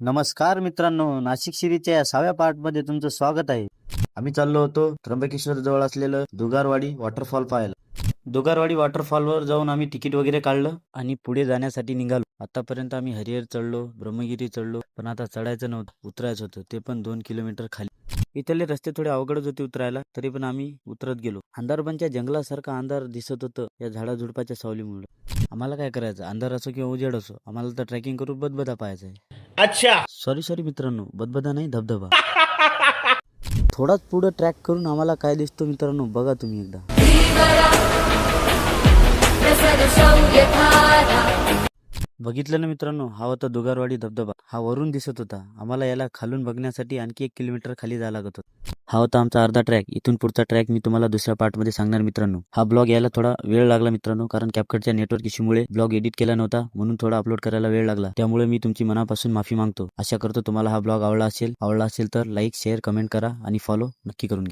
नमस्कार मित्रांनो, नाशिक सिरीजच्या या 6व्या पार्टमध्ये तुमचं स्वागत आहे. आम्ही चाललो होतो त्र्यंबकेश्वर जवळ असलेलं दुगारवाडी वॉटरफॉल पाहायला. दुगारवाडी वॉटरफॉलवर जाऊन आम्ही तिकीट वगैरे काढलं आणि पुढे जाण्यासाठी निघालो. आतापर्यंत आम्ही हरिहर चढलो, ब्रह्मगिरी चढलो, पण आता चढायचं नव्हतं, उतरायचं होतं, ते पण 2 किलोमीटर खाली. इथले रस्ते थोडे अवघडच होते उतरायला, तरी पण आम्ही उतरत गेलो. अंधारबनच्या जंगलासारखा अंधार दिसत होतं या झाडाझुडपाच्या सावलीमुळे. आम्हाला काय करायचं, अंधार असो किंवा उजेड असो, आम्हाला तर ट्रेकिंग करून बदबदा पाहायचा आहे. अच्छा सॉरी मित्रांनो, बदबदा नाही, धबधबा. थोडाच पुढे ट्रॅक करून आम्हाला काय दिसतो मित्रांनो, बघा तुम्ही एकदा. बघितलं ना मित्रांनो, हा होता दुगारवाडी धबधबा. हा वरून दिसत होता. आम्हाला याला खालून बघण्यासाठी आणखी 1 किलोमीटर खाली जायला लागत होतं. हा होता आमचा अर्धा ट्रॅक. इथून पुढचा ट्रॅक मी तुम्हाला दुसऱ्या पार्टमध्ये सांगणार मित्रांनो. हा ब्लॉग यायला थोडा वेळ लागला मित्रांनो, कारण कॅपकटच्या नेटवर्क इश्यूमुळे ब्लॉग एडिट केला नव्हता, म्हणून थोडा अपलोड करायला वेळ लागला. त्यामुळे मी तुमची मनापासून माफी मागतो. आशा करतो तुम्हाला हा ब्लॉग आवडला असेल तर लाईक, शेअर, कमेंट करा आणि फॉलो नक्की करून घ्या.